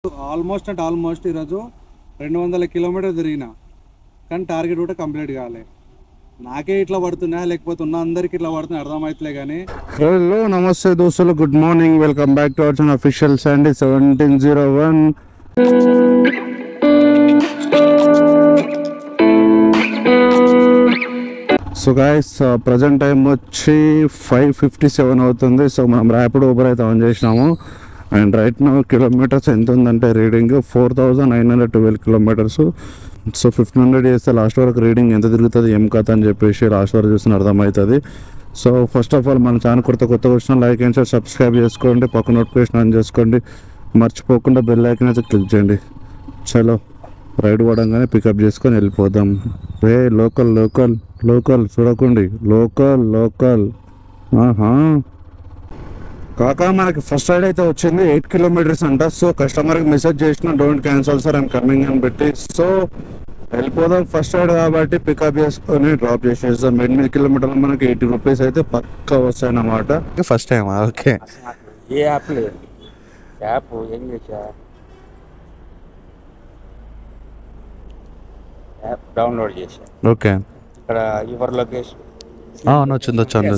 Almost ఈరోజు 200 kilometre తిరిగిన, కానీ టార్గెట్ కూడా కంప్లీట్ కాలే. నాకే ఇట్లా పడుతున్నా లేకపోతే ఉన్న అందరికి ఇట్లా పడుతున్నా అర్థమవుతలే. కానీ హలో నమస్తే దోస్తులు, good morning, welcome back to our channel official Sunday 1701. So guys, present time వచ్చి 5:57 అవుతుంది. సో మనం ర్యాపిడ్ ఊబర్ అయితే ఆన్ చేసినాము. అండ్ రైట్ నో కిలోమీటర్స్ ఎంత ఉందంటే రీడింగ్ 4912 కిలోమీటర్స్. సో 1500 చేస్తే లాస్ట్ వరకు రీడింగ్ ఎంత తిరుగుతుంది ఏం కథ అని చెప్పేసి లాస్ట్ వరకు చూసిన అర్థమవుతుంది. సో ఫస్ట్ ఆఫ్ ఆల్ మన ఛానల్ కొత్తగా వచ్చిన లైక్ అండ్ షేర్ సబ్స్క్రైబ్ చేసుకోండి, పక్క నోటిఫికేషన్ ఆన్ చేసుకోండి, మర్చిపోకుండా బెల్ ఐకాన్ అయితే క్లిక్ చేయండి. చలో రైడ్ పడంగానే పికప్ చేసుకొని వెళ్ళిపోదాం. లోకల్ లోకల్ లోకల్ చూడకండి, లోకల్ లోకల్. ఆహా కాకా, మనకి ఫస్ట్ రైడ్ అయితే వచ్చింది 8 కిలోమీటర్స్ అంట. సో కస్టమర్కి మెసేజ్ చేసిన don't cancel sir I'm coming అని పెట్టి. సో వెళ్ళిపోదాం, ఫస్ట్ రైడ్ కాబట్టి పికప్ చేసుకొని డ్రాప్ చేసేస్తాం. 8 కిలోమీటర్లు మనకి 80 రూపీస్ అయితే పక్కా వస్తాయి అన్నమాట. First time okay. ఏ యాప్ లేదు, యాప్ ఏం చేసా, యాప్ డౌన్లోడ్ చేసా. ఓకే, ఇక్కడ యువర్ లొకేషన్ వచ్చింది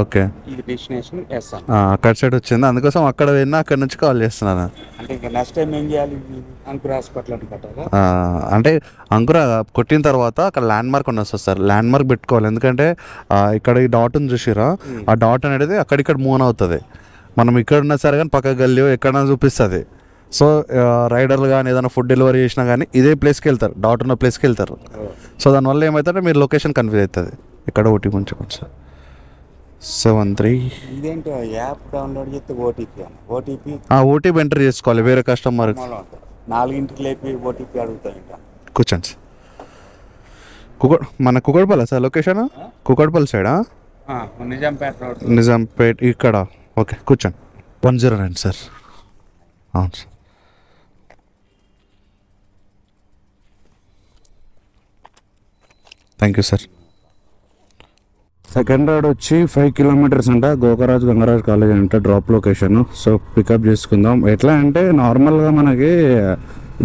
ఓకే. ఇది డెస్టినేషన్ ఎస్ అన్న. అక్కడ సైడ్ వచ్చింది, అందుకోసం అక్కడ వెళ్ళినా అక్కడ నుంచి కాల్ చేస్తున్నాను. అంటే ఇంకా నెక్స్ట్ టైం ఏం చేయాలి, అంకుర్ హాస్పిటల్ అని కట్టాలా? అంటే అంకుర కొట్టిన తర్వాత అక్కడ ల్యాండ్ మార్క్ ఉన్న వస్తారు, ల్యాండ్ మార్క్ పెట్టుకోవాలి. ఎందుకంటే ఇక్కడ ఈ డాట్ ఉంది చూసిరా, ఆ డాట్ అనేది అక్కడిక్కడ మూవ్ అవుతుంది. మనం ఇక్కడ ఉన్నా సరే కానీ పక్క గల్లీ ఎక్కడైనా చూపిస్తుంది. సో రైడర్లు కానీ ఏదైనా ఫుడ్ డెలివరీ చేసినా కానీ ఇదే ప్లేస్కి వెళ్తారు, డాట్ ఉన్న ప్లేస్కి వెళ్తారు. సో దానివల్ల ఏమవుతుందంటే మీరు లొకేషన్ కన్ఫ్యూజ్ అవుతుంది. ఇక్కడ ఓటీపీ కొంచెం 73. ఇదేంటో యాప్ డౌన్లోడ్ చేస్తే ఓటీపీ అని, ఓటీపీ ఎంటర్ చేసుకోవాలి వేరే కస్టమర్. 4ంటికి లేపి ఓటీపీ అడుగుతాయంట. కూర్చోండి, మన కుకట్పల్లి సార్ లొకేషన్, కుకట్పల్లి సైడా? నిజాంపేట రోడ్, నిజాంపేట ఇక్కడ. ఓకే కూర్చోండి. 109 సార్. అవును sir. Thank you sir. Second ride వచ్చి 5 కిలోమీటర్స్ అంట, గోకరాజ్ గంగరాజ్ కాలేజ్ అంట డ్రాప్ లొకేషన్. సో పికప్ చేసుకుందాం. ఎట్లా అంటే నార్మల్గా మనకి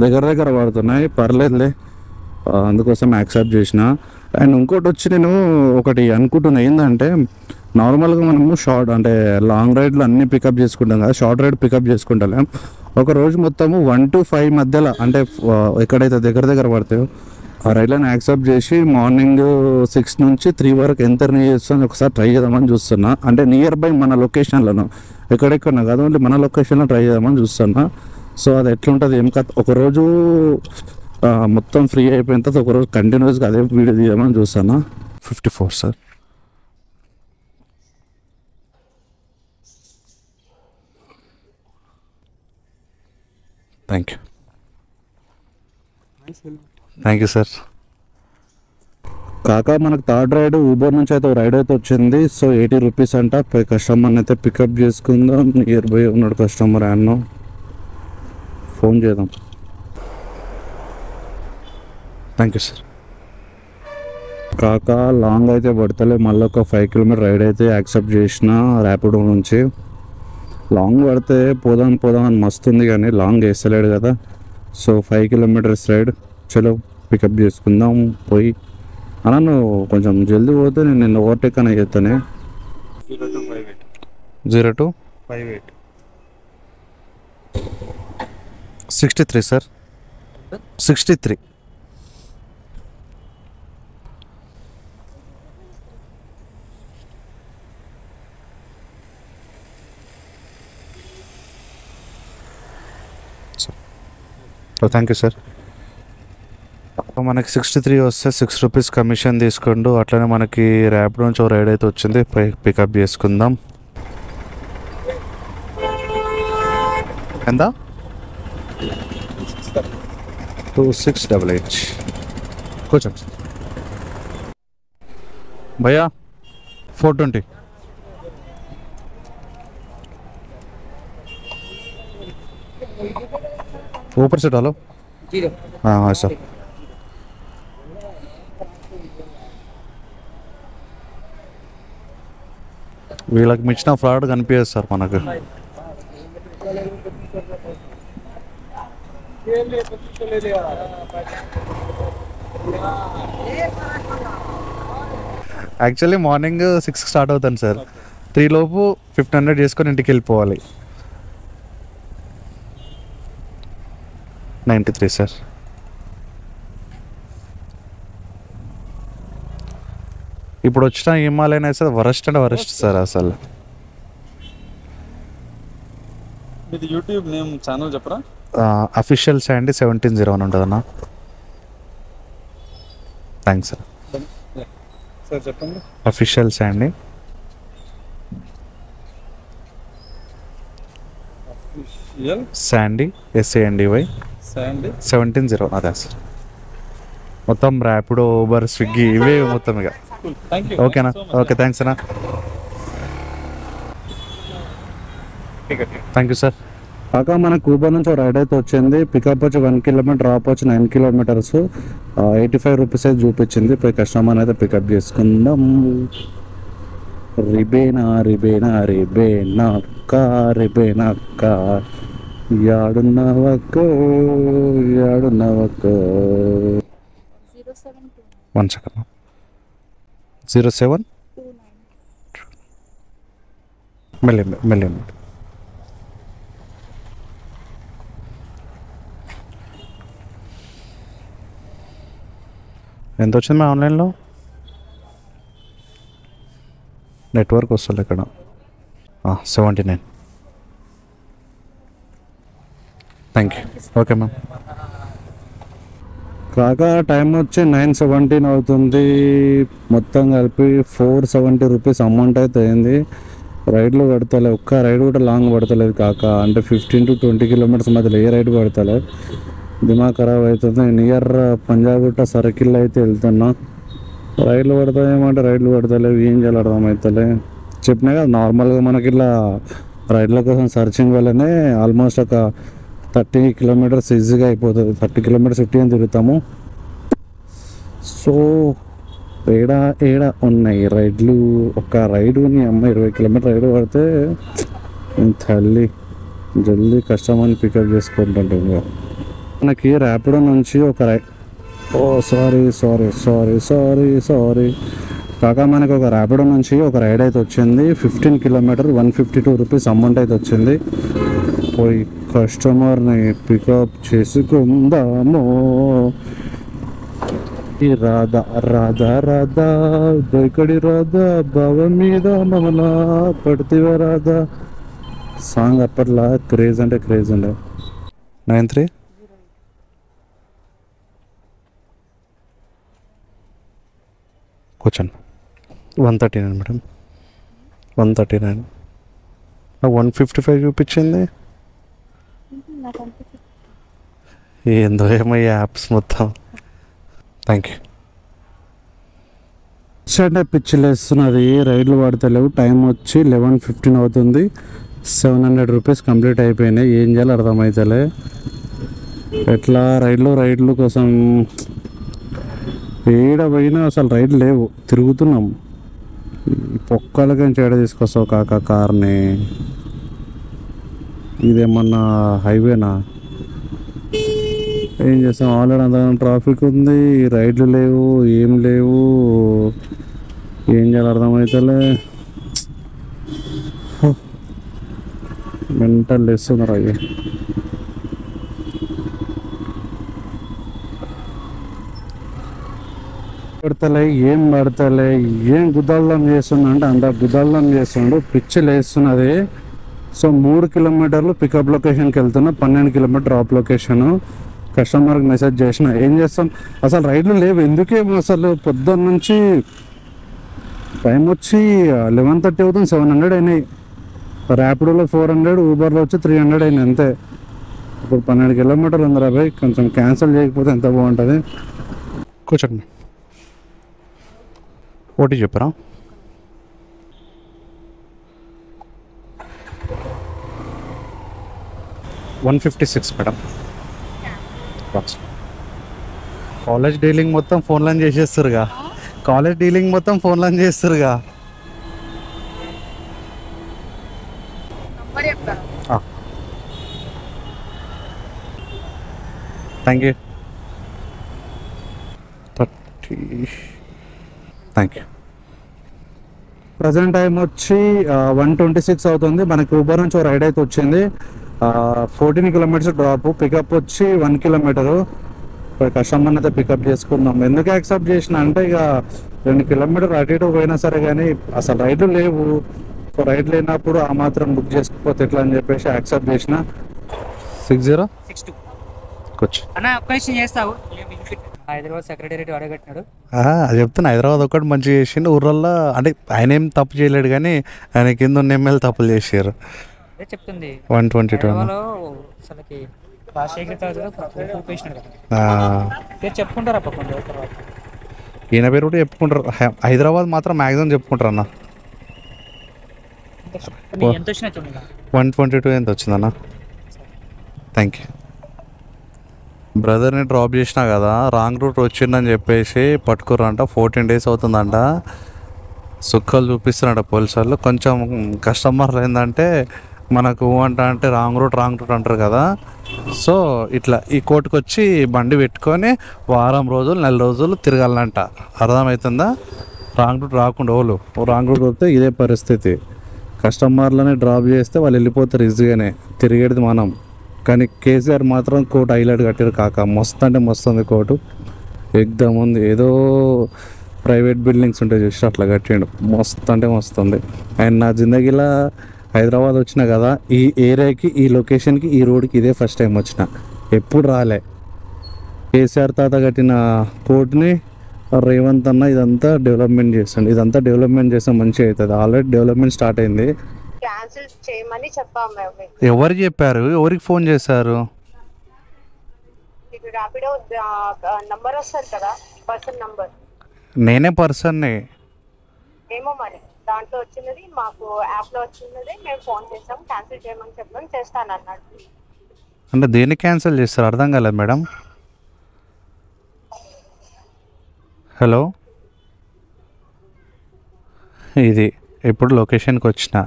దగ్గర పడుతున్నాయి, పర్లేదులే, అందుకోసం యాక్సెప్ట్ చేసిన. అండ్ ఇంకోటి వచ్చి నేను ఒకటి అనుకుంటున్నా ఏంటంటే, నార్మల్గా మనము షార్ట్ అంటే లాంగ్ రైడ్లో అన్నీ పికప్ చేసుకుంటాం కదా, షార్ట్ రైడ్ పికప్ చేసుకుంటాం. ఒక రోజు మొత్తము 1 to 5 మధ్యలో అంటే ఎక్కడైతే దగ్గర పడతాయో ఆ రైడ్లను యాక్సెప్ట్ చేసి మార్నింగ్ 6 నుంచి 3 వరకు ఎంత ఎర్న్ చేస్తాను ఒకసారి ట్రై చేద్దామని చూస్తున్నా. అంటే నియర్ బై మన లొకేషన్లను, ఎక్కడెక్కడన్నా కాదు, ఓన్లీ మన లొకేషన్లో ట్రై చేద్దామని చూస్తున్నా. సో అది ఎట్లుంటుంది ఏం కాదు, ఒకరోజు మొత్తం ఫ్రీ అయిపోయిన తర్వాత ఒకరోజు కంటిన్యూస్గా అదే వీడియో తీయమని చూస్తాను. 54 సార్. Thank you sir. కాకా మనకు థర్డ్ రైడ్ ఊబర్ నుంచి అయితే రైడ్ అయితే వచ్చింది. సో 80 రూపీస్ అంట. కస్టమర్ని అయితే పికప్ చేసుకుందాం. నియర్ బై ఉన్నాడు కస్టమర్, అన్నో ఫోన్ చేద్దాం. Thank you sir. కాకా లాంగ్ అయితే పడతలే, మళ్ళీ ఒక 5 కిలోమీటర్ రైడ్ అయితే యాక్సెప్ట్ చేసిన ర్యాపిడో నుంచి. లాంగ్ పడితే పోదాం అని మస్తుంది, కానీ లాంగ్ వేస్తలేడు కదా. సో 5 కిలోమీటర్స్ రైడ్, చలో పికప్ చేసుకుందాం. పోయి అన్నా నువ్వు కొంచెం జల్దీ పోతే నేను నిన్ను ఓవర్టేక్ అని చెప్తానే. 0258 63 సార్. 63 thank you sir. మనకి 63 వస్తే 6 రూపీస్ కమిషన్ తీసుకోండు. అట్లనే మనకి ర్యాపిడో నుంచి రైడ్ అయితే వచ్చింది, పికప్ చేసుకుందాం. ఎంత? 2688. కూర్చోండి భయ్యా. 420. ऊपर से डालो। हाँ हाँ सर. వీళ్ళకి మించిన ఫ్రాడ్ కనిపించదు సార్ మనకు. యాక్చువల్లీ మార్నింగ్ 6 స్టార్ట్ అవుతాను సార్, 3 లోపు 1500 చేసుకొని ఇంటికి వెళ్ళిపోవాలి. 93 సార్. ఇప్పుడు వచ్చిన హిమాలయన్ అయితే వరస్ట్ అంటే వరస్ట్ సార్ అసలు. మీది యూట్యూబ్ నేమ్ ఛానల్ చెప్పరా? అఫీషియల్ శాండీ 1701 ఉంటుందన్నా. Thanks sir. సార్ చెప్పండి. Official Sandy Sandy SANDY Sandy 1701 అదే సార్. మొత్తం ర్యాపిడో, ఊబర్, స్విగ్గీ ఇవే మొత్తం ఇక. ఓకేనా? ఓకే, థ్యాంక్స్ అన్నా. Thank you sir. కాక మన ఊబర్ నుంచి రైడ్ అయితే వచ్చింది. పికప్ వచ్చి 1 కిలోమీటర్, డ్రాప్ వచ్చి 9 కిలోమీటర్స్. 85 రూపీస్ అయితే చూపించింది. పోయి కస్టమర్ అయితే పికప్ చేసుకుందాం. రిబేనా రిబేనా రిబేనా కా రిబేనా కా యాడున్నవక్కో యాడున్నవక్కో. 1 సెకండ్. 07 మెల్లి మెల్లి. ఎంత వచ్చింది మా ఆన్లైన్లో? నెట్వర్క్ వస్తుంది ఇక్కడ. 79. Thank you. Okay ma'am. కాక టైం వచ్చి 9:17 అవుతుంది. మొత్తం కలిపి 470 రూపీస్ అమౌంట్ అయితే అయింది. రైడ్లు పడతలే, ఒక్క రైడ్ కూడా లాంగ్ పడతలేదు కాక. అంటే 15 to 20 కిలోమీటర్స్ మధ్యలో ఏ రైడ్ పడతలే. దిమాగ్ ఖరాబ్ అవుతుంది. నియర్ పంజాగుట్ట సర్కిల్ అయితే వెళ్తున్నా. రైడ్లు పడతాయేమంటే రైడ్లు పడతలేవు, ఏం చేయాలి అర్థం అవుతలే. చెప్పినా కదా, నార్మల్గా మనకి ఇట్లా రైడ్ల కోసం సర్చింగ్ వల్లనే ఆల్మోస్ట్ ఒక 30 కిలోమీటర్స్ ఈజీగా అయిపోతుంది. 30 కిలోమీటర్స్ 50 అని తిరుగుతాము. సో ఏడా ఉన్నాయి రైడ్లు. ఒక రైడు నీ అమ్మ 20 కిలోమీటర్ రైడ్ పడితే తల్లి జల్దీ కస్టమర్ని పికప్ చేసుకుంటుంటే మనకి ర్యాపిడో నుంచి ఒక సారీ కాక మనకి ఒక ర్యాపిడో నుంచి ఒక రైడ్ అయితే వచ్చింది. 15 కిలోమీటర్ 152 రూపీస్ అమౌంట్ అయితే వచ్చింది. పోయి కస్టమర్ని పికప్ చేసుకుందాము. రాధా రాధా రాధా దొక్కడి రాధా బావ మీద మమలా పడితేవా రాధా సాంగ్ అప్పట్లో క్రేజ్ అంటే క్రేజ్ ఉండే. 93 కూర్చోండి. 139 మేడం, 139. 155 చూపించింది. ఏందో ఏమో ఈ యాప్స్ మొత్తం. Thank you. అంటే పిచ్చిలు వేస్తున్నది, రైడ్లు పడతలేవు. టైం వచ్చి 11:15 అవుతుంది. 700 రూపీస్ కంప్లీట్ అయిపోయినాయి. ఏం చేయాలో అర్థమవుతలే. ఎట్లా రైడ్లు కోసం ఏడ పోయినా అసలు రైడ్లు లేవు, తిరుగుతున్నాం. పొక్కలకి ఏడ తీసుకొస్తావు కాక కార్ని? ఇదేమన్నా హైవేనా? ఏం చేస్తాం, ఆల్రెడీ అంత ట్రాఫిక్ ఉంది, రైడ్లు లేవు, ఏం లేవు. ఏం చేయాలి అర్థమవుతలే. మెంటల్ వేస్తున్నారు అవి. పడతలే, ఏం పడతలే, ఏం గుద్దాలం చేస్తున్నా అంటే అంత గుద్దాలం చేస్తుండు. పిచ్చిలు వేస్తున్నది. సో 3 కిలోమీటర్లు పికప్ లొకేషన్కి వెళ్తున్నా, 12 కిలోమీటర్ డ్రాప్ లొకేషను. కస్టమర్కి మెసేజ్ చేసిన, ఏం చేస్తాం అసలు రైడ్లు లేవు. ఎందుకేమో అసలు పొద్దున్న నుంచి టైం వచ్చి 11:30 అవుతుంది. 700 అయినాయి. ర్యాపిడోలో 400, ఊబర్లో వచ్చి 300 అయినాయి అంతే. ఇప్పుడు 12 కిలోమీటర్లు ఉంది రాబాయ్. కొంచెం క్యాన్సిల్ చేయకపోతే ఎంత బాగుంటుంది. కూర్చోండి. ఓటీ చెప్పరా? $156 మేడం. కాలేజ్ డీలింగ్ మొత్తం ఫోన్లో చేసేస్తారుగా. కాలేజ్ డీలింగ్ మొత్తం ఫోన్లో చేస్తారుగా. Thank you. 30. Thank you. Present time వచ్చి 1:26 అవుతుంది. మనకి ఊబర్ నుంచి ఒక రైడ్ అయితే వచ్చింది. 14 కిలోమీటర్స్ డ్రాప్, పికప్ వచ్చి 1 కిలోమీటరు. కస్టమర్ని అయితే పికప్ చేసుకుందాం. ఎందుకు యాక్సెప్ట్ చేసిన అంటే ఇక 2 కిలోమీటర్లు అటు ఇటు పోయినా సరే కానీ అసలు రైడ్లు లేవు. సో రైడ్ లేనప్పుడు ఆ మాత్రం బుక్ చేసుకోకపోతే ఎట్లా అని చెప్పేసి యాక్సెప్ట్ చేసిన. 60 కూర్చో అన్న ఒక్క విషయం చేస్తావు. హైదరాబాద్ సెక్రటేరియట్ అడగట్టినాడు. అది చెప్తున్నా. హైదరాబాద్ ఒకటి మంచిగా చేసిండు. ఊర్లలో అంటే ఆయన ఏం తప్పు చేయలేడు కానీ ఆయన కింద ఉన్న ఎమ్మెల్యే తప్పులు చేసారు. అదే చెప్తుంది 122 హైదరాబాద్లో అసలుకి రాజశేఖర్ పేరు చెప్పుకుంటారు అప్ప కొంచెం తర్వాత. ఈయన పేరు కూడా చెప్పుకుంటారు. హైదరాబాద్ మాత్రం మ్యాక్సిమం చెప్పుకుంటారు అన్న. ఎంత వచ్చినా చూడండి 122 ఎంత వచ్చిందన్న? Thank you. బ్రదర్ని డ్రాప్ చేసినా కదా, రాంగ్ రూట్ వచ్చిందని చెప్పేసి పట్టుకుర్రంట. 14 days అవుతుందంట. సుక్కలు చూపిస్తున్నాడు పోలీసు వాళ్ళు. కొంచెం కస్టమర్లు ఏంటంటే మనకు అంటే రాంగ్ రూట్ అంటారు కదా. సో ఇట్లా ఈ కోర్టుకు వచ్చి బండి పెట్టుకొని వారం రోజులు 4 రోజులు తిరగాలంట. అర్థమవుతుందా? రాంగ్ రూట్ రాకుండా రాంగ్ రూట్ వస్తే ఇదే పరిస్థితి. కస్టమర్లని డ్రాప్ చేస్తే వాళ్ళు వెళ్ళిపోతారు ఈజీగానే. తిరిగేది మనం. కానీ కేసీఆర్ మాత్రం కోర్టు హైలైట్ కట్టారు కాక. మస్తు అంటే మస్తు ఉంది కోర్టు. ఎగ్దమ్ ఉంది. ఏదో ప్రైవేట్ బిల్డింగ్స్ ఉంటాయి చూసి అట్లా కట్టిండు. మస్తు అంటే మస్తు ఉంది. అండ్ నా జిందగీలో హైదరాబాద్ వచ్చిన కదా, ఈ ఏరియాకి, ఈ లొకేషన్కి, ఈ రోడ్కి ఇదే ఫస్ట్ టైం వచ్చిన. ఎప్పుడు రాలే. కేసీఆర్ తాత కట్టిన కోర్టుని రేవంత్ అన్న ఇదంతా డెవలప్మెంట్ చేస్తాడు. ఇదంతా డెవలప్మెంట్ చేస్తే మంచిగా అవుతుంది. ఆల్రెడీ డెవలప్మెంట్ స్టార్ట్ అయింది. క్యాన్సిల్ చేయమని చెప్పాము మేము. ఎవరు చెప్పారు? ఎవరికి ఫోన్ చేశారు? మీకు ర్యాపిడో నంబర్ వస్తుంది కదా, పర్సన్ నంబర్. నేనే పర్సన్ని. ఏమో మరి దాంట్లో వచ్చినది, మాకు యాప్లో వచ్చినది, మేము ఫోన్ చేసాం. క్యాన్సిల్ చేయమని చెప్పాం, చేస్తాను అన్నాడు. అంటే దేన్ని క్యాన్సిల్ చేస్తారు అర్థం కాలేదు మేడం. హలో, ఇది ఇప్పుడు లొకేషన్కి వచ్చిన.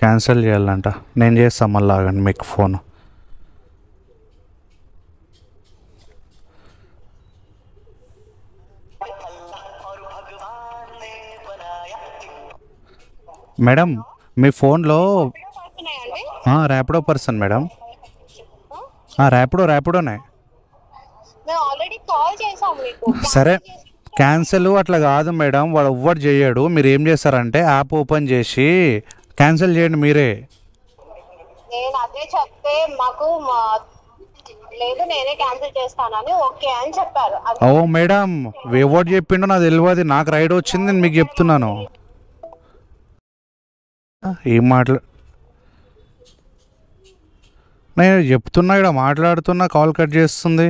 క్యాన్సిల్ చేయాలంట. నేను చేస్తాను మళ్ళీ, ఆగండి మీకు ఫోన్. మేడం మీ ఫోన్లో ర్యాపిడో పర్సన్ మేడం. ర్యాపిడోనే. మేము ఆల్రెడీ కాల్ చేసాం మీకు. సరే, క్యాన్సిల్ అట్లా కాదు మేడం. వాడు ఎవ్వరు చేయడు. మీరు ఏం చేస్తారంటే యాప్ ఓపెన్ చేసి క్యాన్సిల్ చేయండి మీరే. నేను అదే చెప్తే మాకు లేదు, నేనే క్యాన్సిల్ చేస్తానని ఓకే అని చెప్పారు. ఓ మేడం, ఎవరు చెప్పిండో నాకు తెలియదు. నాకు రైడ్ వచ్చింది, నేను మీకు చెప్తున్నాను. ఏం నేను చెప్తున్నా, ఇక్కడ మాట్లాడుతున్నా, కాల్ కట్ చేస్తుంది.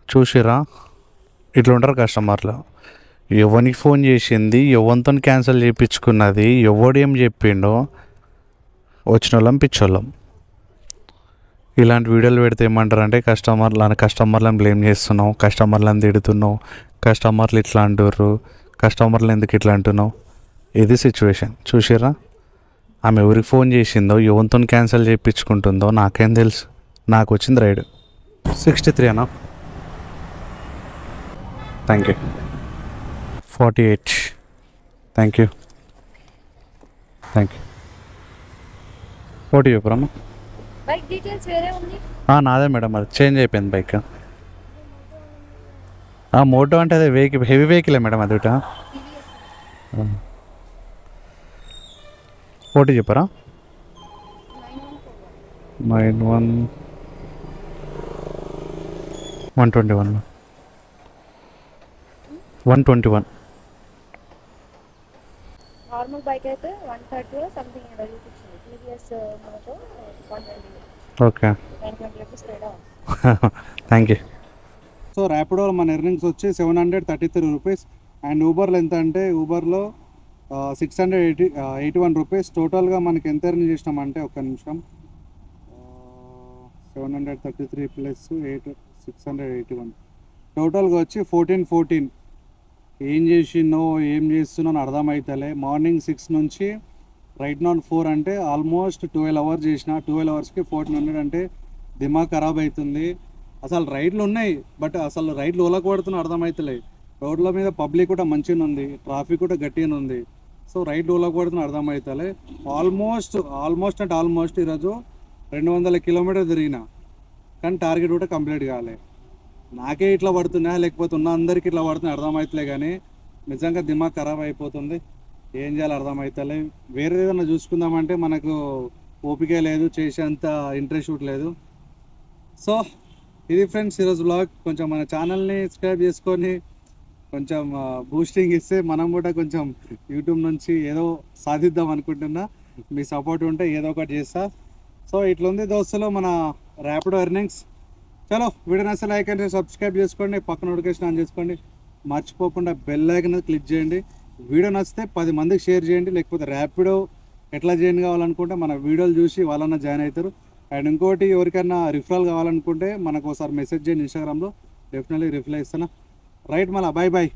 చూసిరా, ఇట్లా ఉంటారు కస్టమర్లు. ఎవరికి ఫోన్ చేసింది, ఎవరితో క్యాన్సిల్ చేయించుకున్నది, ఎవడు ఏం చెప్పిండో, వచ్చిన వాళ్ళం పిచ్చోళ్ళం. ఇలాంటి వీడియోలు పెడితే ఏమంటారంటే కస్టమర్లను బ్లేమ్ చేస్తున్నావు, కస్టమర్లను తిడుతున్నావు, కస్టమర్లు ఇట్లా అంటుర్రు, కస్టమర్లు ఎందుకు ఇట్లా అంటున్నావు. ఇది సిచ్యువేషన్. చూసిరా, ఆమె ఎవరికి ఫోన్ చేసిందో, ఎవరితో క్యాన్సిల్ చేయించుకుంటుందో నాకేం తెలుసు. నాకు వచ్చింది రైడ్ 63 అన్నా. Thank you. 48. Thank you. 40 చెప్పరమ్మా. బైక్ డీటెయిల్స్ వేరే ఉంది. నాదే మేడం, అది చేంజ్ అయిపోయింది బైక్. మోటో అంటే అదే వెహికల్, హెవీ వెహికలే మేడం అది. 40 చెప్పరా? 121. నార్మల్ బైక్ అయితే 130 సంథింగ్ ఏదో చూపించింది. టీవీఎస్ మోటో 120. ఓకే, 920 రూపీస్ తేడా. Thank you. సో ర్యాపిడోలో మన ఎర్నింగ్స్ వచ్చి 733 రూపీస్. అండ్ ఊబర్లో ఎంత అంటే ఊబర్లో 681 రూపీస్. టోటల్గా మనకి ఎంత ఎర్న్ చేసినామంటే, ఒక్క నిమిషం, 733 ప్లస్ 681 టోటల్గా వచ్చి 1414. ఏం చేసినో ఏం చేస్తున్నానో అర్థమవుతలే. మార్నింగ్ 6 నుంచి రైట్ నౌ 4 అంటే ఆల్మోస్ట్ 12 అవర్స్ చేసిన. 12 అవర్స్కి 1400 అంటే దిమాగ్ ఖరాబ్ అవుతుంది. అసలు రైడ్లు ఉన్నాయి, బట్ అసలు రైడ్లు ఓలకు పడుతున్నా అర్థమవుతలే. రోడ్ల మీద పబ్లిక్ కూడా మంచిగా ఉంది, ట్రాఫిక్ కూడా గట్టిగా ఉంది. సో రైడ్ ఓలకు పడుతున్నా అర్థమవుతలే. ఆల్మోస్ట్ ఈరోజు 200 కిలోమీటర్ తిరిగిన, కానీ టార్గెట్ కూడా కంప్లీట్ కాలే. నాకే ఇట్లా పడుతున్నా లేకపోతే ఉన్న అందరికీ ఇట్లా పడుతున్నా అర్థమవుతలే, కానీ నిజంగా దిమాగ్ ఖరాబ్ అయిపోతుంది. ఏం చేయాలో అర్థమవుతలే. వేరే ఏదైనా చూసుకుందామంటే మనకు ఓపిక లేదు, చేసేంత ఇంట్రెస్ట్ లేదు. సో ఇది ఫ్రెండ్స్ ఈరోజు బ్లాగ్. కొంచెం మన ఛానల్ని సబ్స్క్రైబ్ చేసుకొని కొంచెం బూస్టింగ్ ఇస్తే మనం కూడా కొంచెం యూట్యూబ్ నుంచి ఏదో సాధిద్దాం అనుకుంటున్నా. మీ సపోర్ట్ ఉంటే ఏదో ఒకటి చేస్తా. సో ఇట్లుంది దోస్తులు మన ర్యాపిడో ఎర్నింగ్స్. చలో వీడియో నచ్చితే లైక్ అండ్ సబ్స్క్రైబ్ చేసుకోండి, పక్కన నోటిఫికేషన్ ఆన్ చేసుకోండి, మర్చిపోకుండా బెల్ ఐకాన్ క్లిక్ చేయండి. వీడియో నచ్చితే 10 మందికి షేర్ చేయండి. లేకపోతే ర్యాపిడో ఎట్లా జాయిన్ కావాలనుకుంటే మన వీడియోలు చూసి వాళ్ళన్నా జాయిన్ అవుతారు. అండ్ ఇంకోటి ఎవరికైనా రిఫరల్ కావాలనుకుంటే మనకు ఒకసారి మెసేజ్ చేయండి ఇన్స్టాగ్రామ్లో, డెఫినెట్లీ రిప్లై ఇస్తాను. రైట్, మళ్ళీ బాయ్.